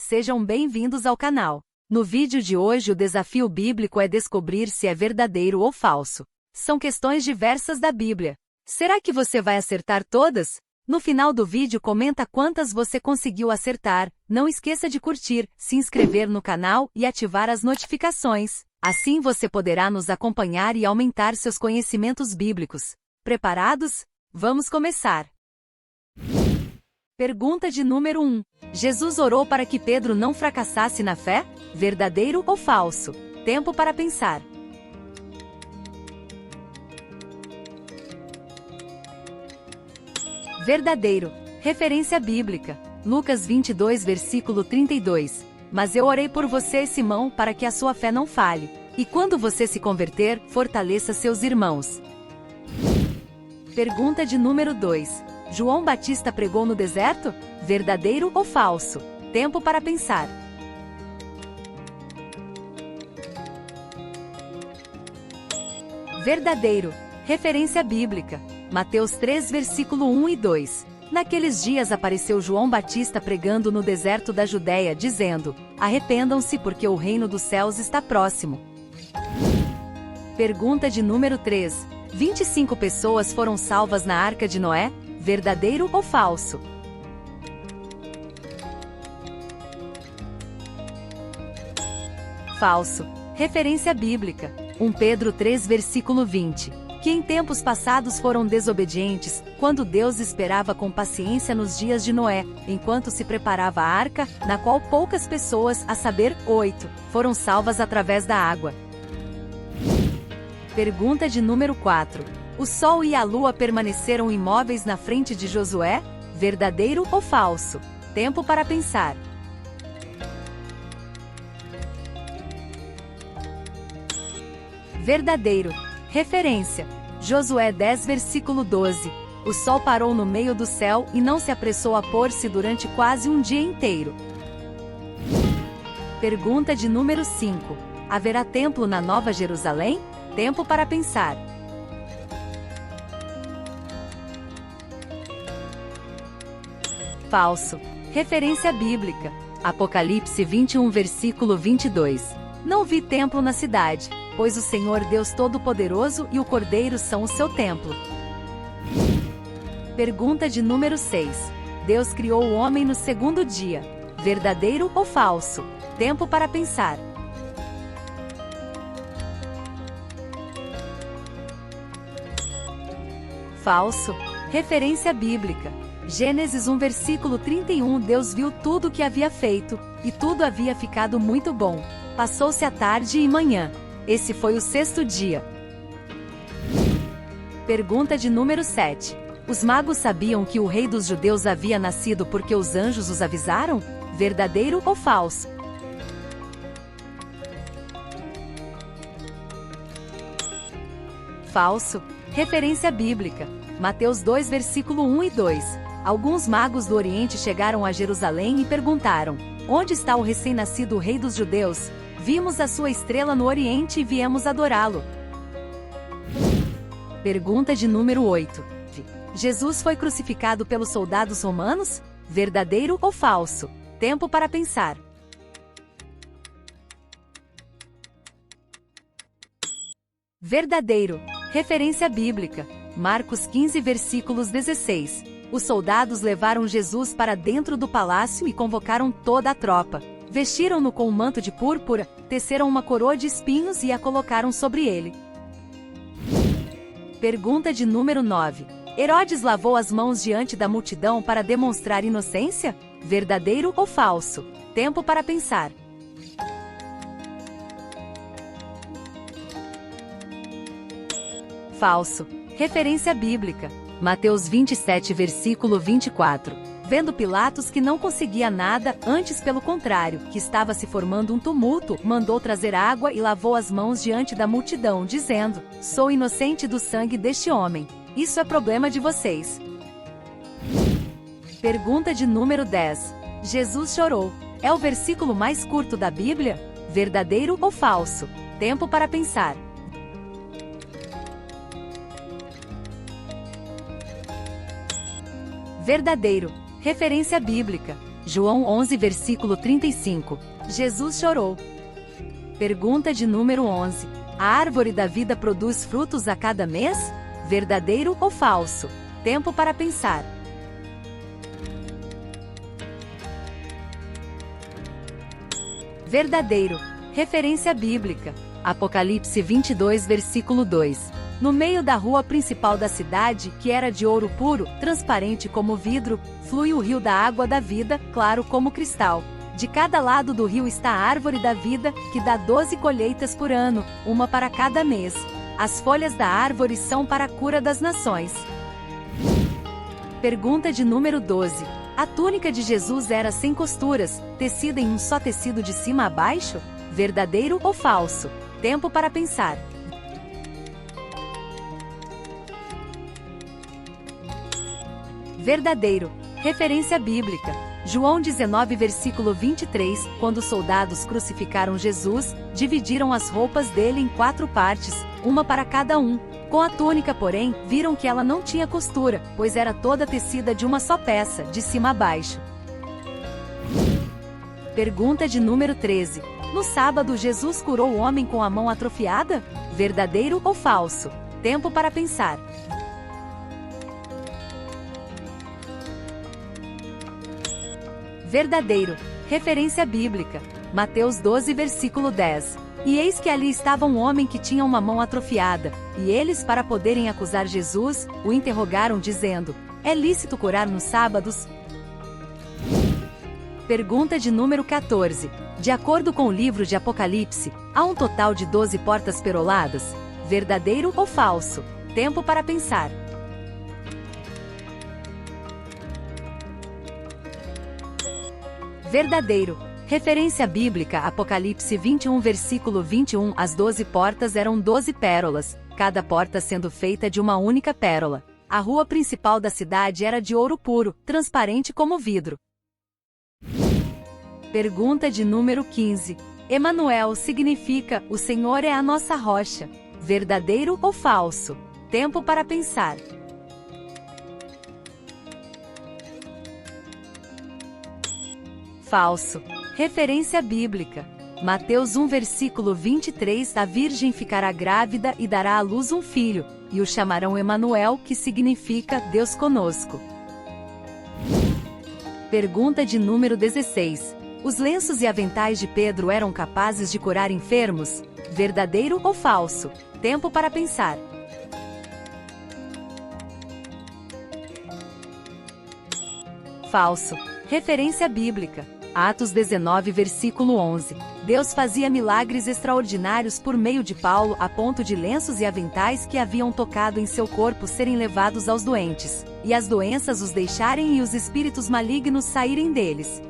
sejam bem-vindos ao canal. No vídeo de hoje o desafio bíblico é descobrir se é verdadeiro ou falso. São questões diversas da Bíblia. Será que você vai acertar todas? No final do vídeo comenta quantas você conseguiu acertar. Não esqueça de curtir, se inscrever no canal e ativar as notificações. Assim você poderá nos acompanhar e aumentar seus conhecimentos bíblicos. Preparados? Vamos começar! Pergunta de número 1. Jesus orou para que Pedro não fracassasse na fé? Verdadeiro ou falso? Tempo para pensar. Verdadeiro. Referência bíblica. Lucas 22, versículo 32. Mas eu orei por você, Simão, para que a sua fé não falhe. E quando você se converter, fortaleça seus irmãos. Pergunta de número 2. João Batista pregou no deserto? Verdadeiro ou falso? Tempo para pensar. Verdadeiro. Referência bíblica. Mateus 3, versículo 1 e 2. Naqueles dias apareceu João Batista pregando no deserto da Judéia, dizendo: Arrependam-se porque o reino dos céus está próximo. Pergunta de número 3. 25 pessoas foram salvas na Arca de Noé? Verdadeiro ou falso? Falso. Referência bíblica. 1 Pedro 3, versículo 20. Que em tempos passados foram desobedientes, quando Deus esperava com paciência nos dias de Noé, enquanto se preparava a arca, na qual poucas pessoas, a saber, 8, foram salvas através da água. Pergunta de número 4. O sol e a lua permaneceram imóveis na frente de Josué? Verdadeiro ou falso? Tempo para pensar. Verdadeiro. Referência. Josué 10, versículo 12. O sol parou no meio do céu e não se apressou a pôr-se durante quase um dia inteiro. Pergunta de número 5. Haverá templo na Nova Jerusalém? Tempo para pensar. Falso. Referência bíblica. Apocalipse 21, versículo 22. Não vi templo na cidade, pois o Senhor Deus Todo-Poderoso e o Cordeiro são o seu templo. Pergunta de número 6. Deus criou o homem no segundo dia. Verdadeiro ou falso? Tempo para pensar. Falso. Referência bíblica. Gênesis 1, versículo 31. Deus viu tudo o que havia feito, e tudo havia ficado muito bom. Passou-se a tarde e manhã. Esse foi o sexto dia. Pergunta de número 7. Os magos sabiam que o rei dos judeus havia nascido porque os anjos os avisaram? Verdadeiro ou falso? Falso. Referência bíblica. Mateus 2, versículo 1 e 2. Alguns magos do Oriente chegaram a Jerusalém e perguntaram: Onde está o recém-nascido rei dos judeus? Vimos a sua estrela no Oriente e viemos adorá-lo. Pergunta de número 8. Jesus foi crucificado pelos soldados romanos? Verdadeiro ou falso? Tempo para pensar. Verdadeiro. Referência bíblica. Marcos 15, versículos 16. Os soldados levaram Jesus para dentro do palácio e convocaram toda a tropa. Vestiram-no com um manto de púrpura, teceram uma coroa de espinhos e a colocaram sobre ele. Pergunta de número 9. Herodes lavou as mãos diante da multidão para demonstrar inocência? Verdadeiro ou falso? Tempo para pensar. Falso. Referência bíblica. Mateus 27, versículo 24. Vendo Pilatos que não conseguia nada, antes pelo contrário, que estava se formando um tumulto, mandou trazer água e lavou as mãos diante da multidão, dizendo: Sou inocente do sangue deste homem. Isso é problema de vocês. Pergunta de número 10. Jesus chorou. É o versículo mais curto da Bíblia? Verdadeiro ou falso? Tempo para pensar. Verdadeiro. Referência bíblica. João 11 versículo 35. Jesus chorou. Pergunta de número 11. A árvore da vida produz frutos a cada mês? Verdadeiro ou falso? Tempo para pensar. Verdadeiro. Referência bíblica. Apocalipse 22 versículo 2. No meio da rua principal da cidade, que era de ouro puro, transparente como vidro, flui o rio da água da vida, claro como cristal. De cada lado do rio está a árvore da vida, que dá 12 colheitas por ano, uma para cada mês. As folhas da árvore são para a cura das nações. Pergunta de número 12. A túnica de Jesus era sem costuras, tecida em um só tecido de cima a baixo? Verdadeiro ou falso? Tempo para pensar. Verdadeiro. Referência bíblica. João 19 versículo 23, quando os soldados crucificaram Jesus, dividiram as roupas dele em 4 partes, uma para cada um. Com a túnica, porém, viram que ela não tinha costura, pois era toda tecida de uma só peça, de cima a baixo. Pergunta de número 13. No sábado Jesus curou o homem com a mão atrofiada? Verdadeiro ou falso? Tempo para pensar. Verdadeiro. Referência bíblica. Mateus 12 versículo 10. E eis que ali estava um homem que tinha uma mão atrofiada, e eles, para poderem acusar Jesus, o interrogaram dizendo: é lícito curar nos sábados? Pergunta de número 14. De acordo com o livro de Apocalipse, há um total de 12 portas peroladas. Verdadeiro ou falso? Tempo para pensar. Verdadeiro. Referência bíblica. Apocalipse 21 versículo 21. As 12 portas eram 12 pérolas, cada porta sendo feita de uma única pérola. A rua principal da cidade era de ouro puro, transparente como vidro. Pergunta de número 15. Emanuel significa: o Senhor é a nossa rocha. Verdadeiro ou falso? Tempo para pensar. Falso. Referência bíblica. Mateus 1 versículo 23. A virgem ficará grávida e dará à luz um filho, e o chamarão Emanuel, que significa Deus conosco. Pergunta de número 16. Os lenços e aventais de Pedro eram capazes de curar enfermos? Verdadeiro ou falso? Tempo para pensar. Falso. Referência bíblica. Atos 19 versículo 11. Deus fazia milagres extraordinários por meio de Paulo, a ponto de lenços e aventais que haviam tocado em seu corpo serem levados aos doentes, e as doenças os deixarem e os espíritos malignos saírem deles.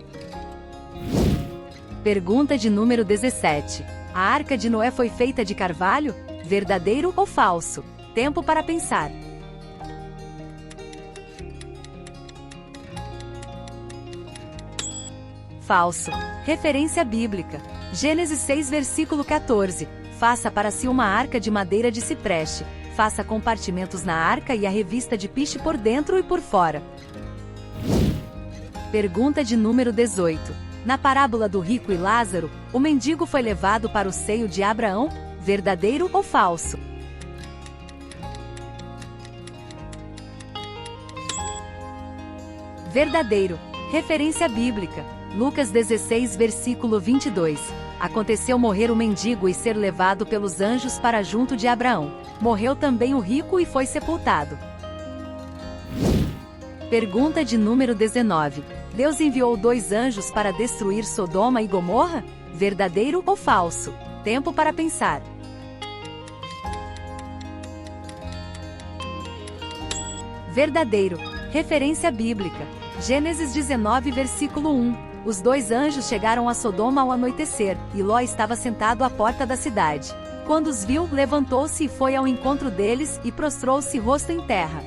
Pergunta de número 17. A arca de Noé foi feita de carvalho? Verdadeiro ou falso? Tempo para pensar. Falso. Referência bíblica. Gênesis 6 versículo 14. Faça para si uma arca de madeira de cipreste. Faça compartimentos na arca e a revista de piche por dentro e por fora. Pergunta de número 18. Na parábola do rico e Lázaro, o mendigo foi levado para o seio de Abraão? Verdadeiro ou falso? Verdadeiro. Referência bíblica. Lucas 16 versículo 22. Aconteceu morrer o mendigo e ser levado pelos anjos para junto de Abraão. Morreu também o rico e foi sepultado. Pergunta de número 19. Deus enviou 2 anjos para destruir Sodoma e Gomorra? Verdadeiro ou falso? Tempo para pensar. Verdadeiro. Referência bíblica. Gênesis 19 versículo 1. Os 2 anjos chegaram a Sodoma ao anoitecer, e Ló estava sentado à porta da cidade. Quando os viu, levantou-se e foi ao encontro deles, e prostrou-se rosto em terra.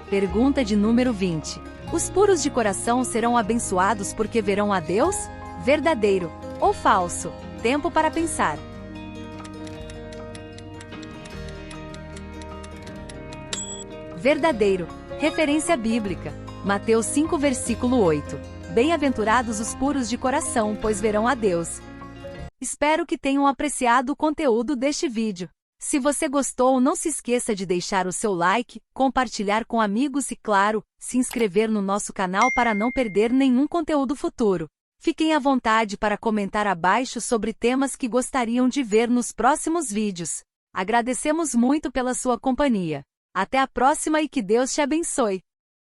Pergunta de número 20. Os puros de coração serão abençoados porque verão a Deus? Verdadeiro ou falso? Tempo para pensar. Verdadeiro. Referência bíblica. Mateus 5 versículo 8. Bem-aventurados os puros de coração, pois verão a Deus. Espero que tenham apreciado o conteúdo deste vídeo. Se você gostou, não se esqueça de deixar o seu like, compartilhar com amigos e, claro, se inscrever no nosso canal para não perder nenhum conteúdo futuro. Fiquem à vontade para comentar abaixo sobre temas que gostariam de ver nos próximos vídeos. Agradecemos muito pela sua companhia. Até a próxima e que Deus te abençoe.